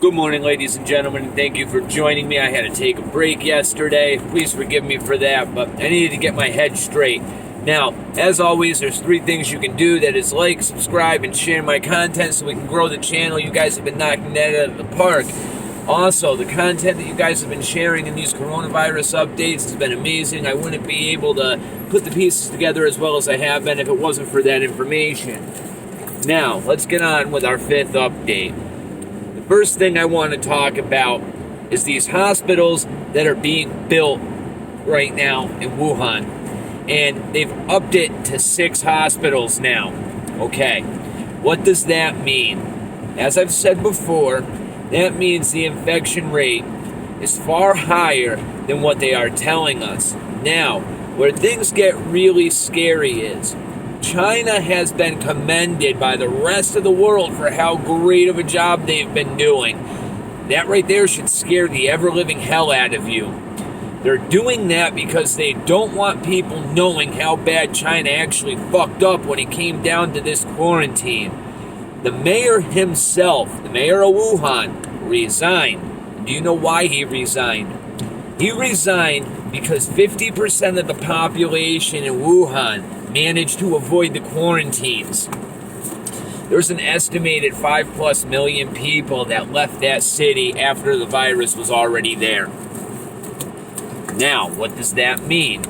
Good morning, ladies and gentlemen, and thank you for joining me. I had to take a break yesterday. Please forgive me for that, but I needed to get my head straight. Now, as always, there's 3 things you can do. That is like, subscribe, and share my content so we can grow the channel. You guys have been knocking that out of the park. Also, the content that you guys have been sharing in these coronavirus updates has been amazing. I wouldn't be able to put the pieces together as well as I have been if it wasn't for that information. Now, let's get on with our 5th update. The first thing I want to talk about is these hospitals that are being built right now in Wuhan. And they've upped it to 6 hospitals now. Okay, what does that mean? As I've said before, that means the infection rate is far higher than what they are telling us. Now, where things get really scary is China has been commended by the rest of the world for how great of a job they've been doing. That right there should scare the ever-living hell out of you. They're doing that because they don't want people knowing how bad China actually fucked up when it came down to this quarantine. The mayor himself, the mayor of Wuhan, resigned. Do you know why he resigned? He resigned because 50% of the population in Wuhan managed to avoid the quarantines. There's an estimated 5+ million people that left that city after the virus was already there. Now, what does that mean?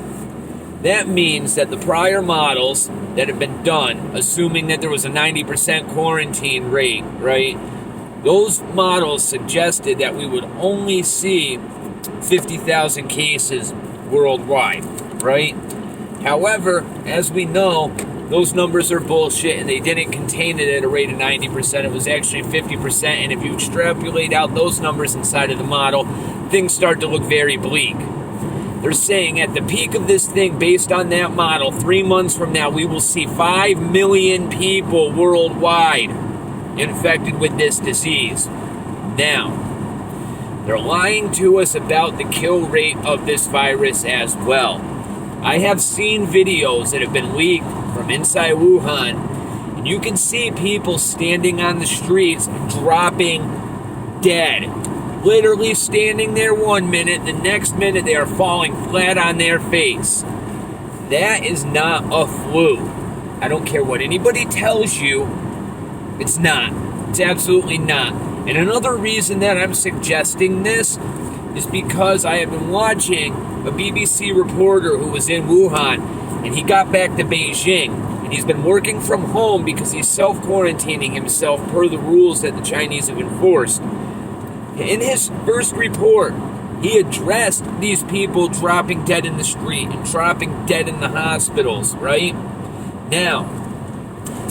That means that the prior models that have been done, assuming that there was a 90% quarantine rate, right? Those models suggested that we would only see 50,000 cases worldwide, right? However, as we know, those numbers are bullshit, and they didn't contain it at a rate of 90%. It was actually 50%, and if you extrapolate out those numbers inside of the model, things start to look very bleak. They're saying at the peak of this thing, based on that model, 3 months from now, we will see 5 million people worldwide infected with this disease. Now, they're lying to us about the kill rate of this virus as well. I have seen videos that have been leaked from inside Wuhan, and you can see people standing on the streets dropping dead. Literally standing there 1 minute, the next minute they are falling flat on their face. That is not a flu. I don't care what anybody tells you, it's not. It's absolutely not. And another reason that I'm suggesting this is because I have been watching a BBC reporter who was in Wuhan, and he got back to Beijing, and he's been working from home because he's self-quarantining himself per the rules that the Chinese have enforced. In his first report, he addressed these people dropping dead in the street and dropping dead in the hospitals, right? Now,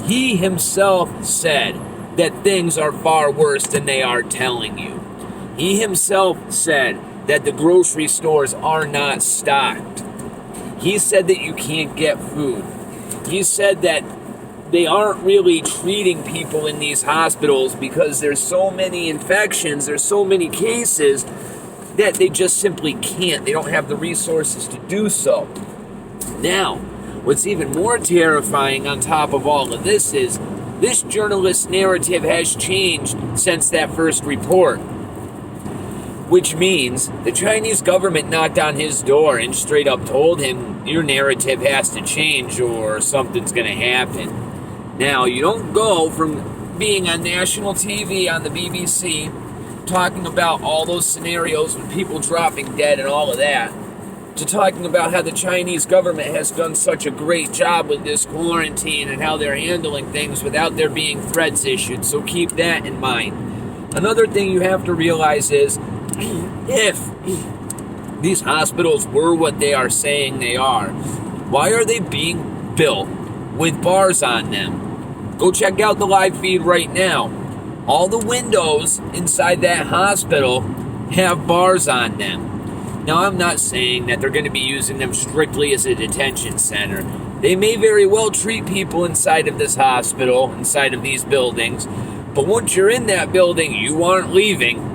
he himself said that things are far worse than they are telling you. He himself said that the grocery stores are not stocked. He said that you can't get food. He said that they aren't really treating people in these hospitals because there's so many infections, there's so many cases that they just simply can't. They don't have the resources to do so. Now, what's even more terrifying on top of all of this is this journalist's narrative has changed since that first report. Which means the Chinese government knocked on his door and straight up told him, your narrative has to change or something's going to happen. Now, you don't go from being on national TV on the BBC, talking about all those scenarios with people dropping dead and all of that, to talking about how the Chinese government has done such a great job with this quarantine and how they're handling things without there being threats issued. So keep that in mind. Another thing you have to realize is, if these hospitals were what they are saying they are, why are they being built with bars on them? Go check out the live feed right now. All the windows inside that hospital have bars on them. Now, I'm not saying that they're going to be using them strictly as a detention center. They may very well treat people inside of this hospital, inside of these buildings, but once you're in that building, you aren't leaving.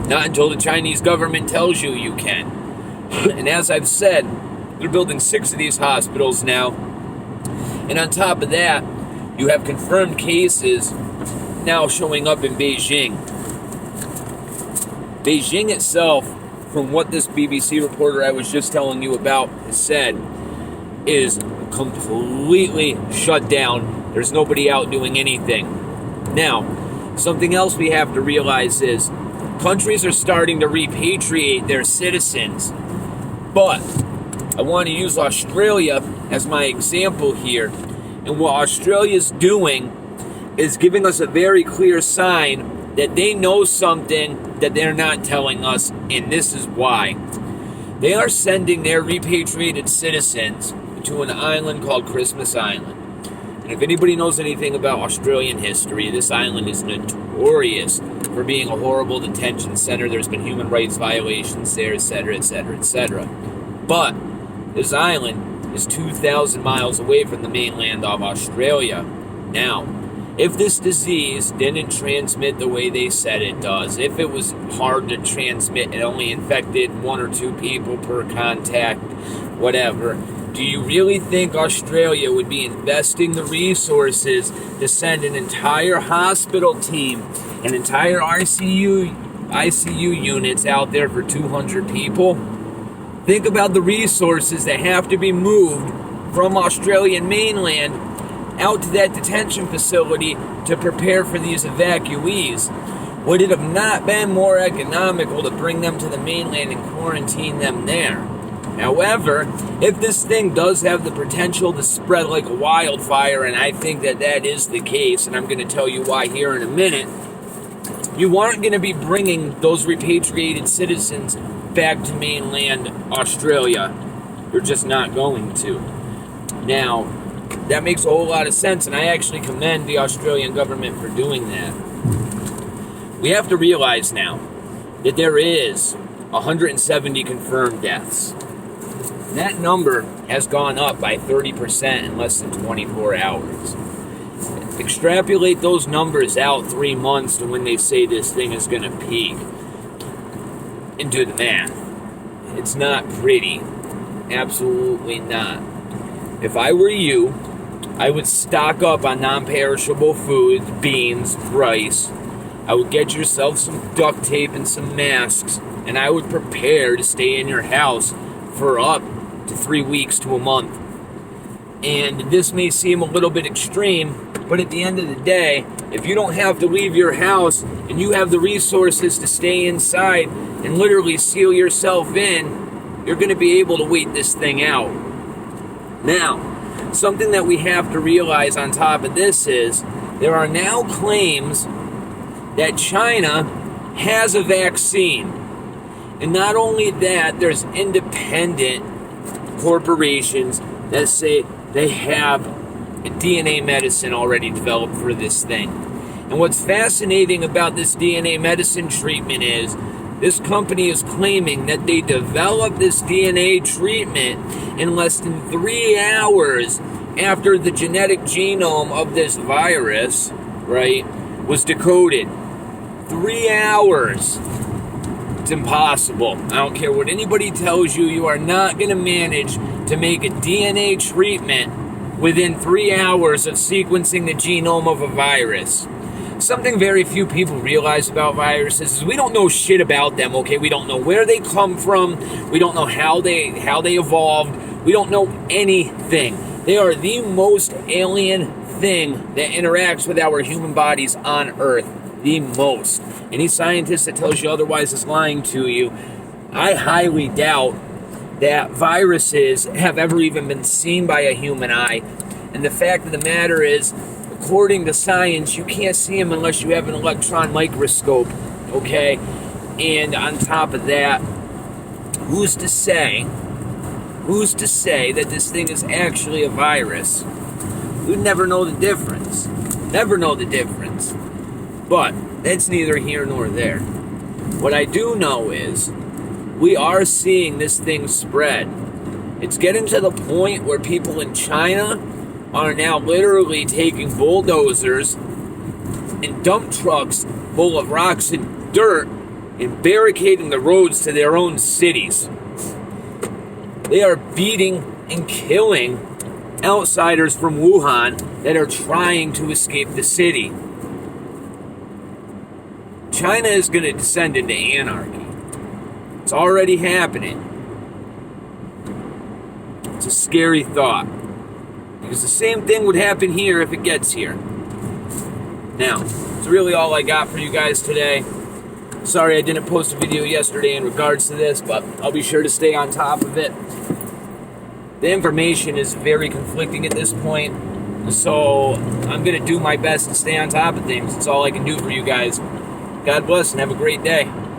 Not until the Chinese government tells you you can. And as I've said, they're building 6 of these hospitals now. And on top of that, you have confirmed cases now showing up in Beijing. Beijing itself, from what this BBC reporter I was just telling you about has said, is completely shut down. There's nobody out doing anything. Now, something else we have to realize is countries are starting to repatriate their citizens. But I want to use Australia as my example here. And what Australia's doing is giving us a very clear sign that they know something that they're not telling us, and this is why. They are sending their repatriated citizens to an island called Christmas Island. And if anybody knows anything about Australian history, this island is notorious for being a horrible detention center. There's been human rights violations there, etc., etc., etc. But this island is 2,000 miles away from the mainland of Australia. Now, if this disease didn't transmit the way they said it does, if it was hard to transmit and only infected 1 or 2 people per contact, whatever, do you really think Australia would be investing the resources to send an entire hospital team, an entire ICU units out there for 200 people? Think about the resources that have to be moved from Australian mainland out to that detention facility to prepare for these evacuees. Would it have not been more economical to bring them to the mainland and quarantine them there? However, if this thing does have the potential to spread like a wildfire, and I think that that is the case, and I'm going to tell you why here in a minute, you aren't going to be bringing those repatriated citizens back to mainland Australia. You're just not going to. Now, that makes a whole lot of sense, and I actually commend the Australian government for doing that. We have to realize now that there is 170 confirmed deaths. That number has gone up by 30% in less than 24 hours. Extrapolate those numbers out 3 months to when they say this thing is going to peak, and do the math. It's not pretty. Absolutely not. If I were you, I would stock up on non-perishable foods, beans, rice. I would get yourself some duct tape and some masks, and I would prepare to stay in your house for up to 3 weeks to a month. And this may seem a little bit extreme, but at the end of the day, if you don't have to leave your house and you have the resources to stay inside and literally seal yourself in, you're going to be able to wait this thing out. Now, something that we have to realize on top of this is there are now claims that China has a vaccine. And not only that, there's independent corporations that say they have a DNA medicine already developed for this thing. And what's fascinating about this DNA medicine treatment is this company is claiming that they developed this DNA treatment in less than 3 hours after the genetic genome of this virus, right, was decoded. 3 hours. It's impossible. I don't care what anybody tells you, you are not going to manage to make a DNA treatment within 3 hours of sequencing the genome of a virus. Something very few people realize about viruses is we don't know shit about them, okay? We don't know where they come from. We don't know how they evolved. We don't know anything. They are the most alien thing that interacts with our human bodies on Earth. The most. Any scientist that tells you otherwise is lying to you. I highly doubt that viruses have ever even been seen by a human eye. And the fact of the matter is, according to science, you can't see them unless you have an electron microscope, okay? And on top of that, who's to say that this thing is actually a virus? We'd never know the difference. Never know the difference. But that's neither here nor there. What I do know is we are seeing this thing spread. It's getting to the point where people in China are now literally taking bulldozers and dump trucks full of rocks and dirt and barricading the roads to their own cities. They are beating and killing outsiders from Wuhan that are trying to escape the city. China is going to descend into anarchy. It's already happening. It's a scary thought. Because the same thing would happen here if it gets here. Now, it's really all I got for you guys today. Sorry I didn't post a video yesterday in regards to this, but I'll be sure to stay on top of it. The information is very conflicting at this point, so I'm going to do my best to stay on top of things. It's all I can do for you guys. God bless and have a great day.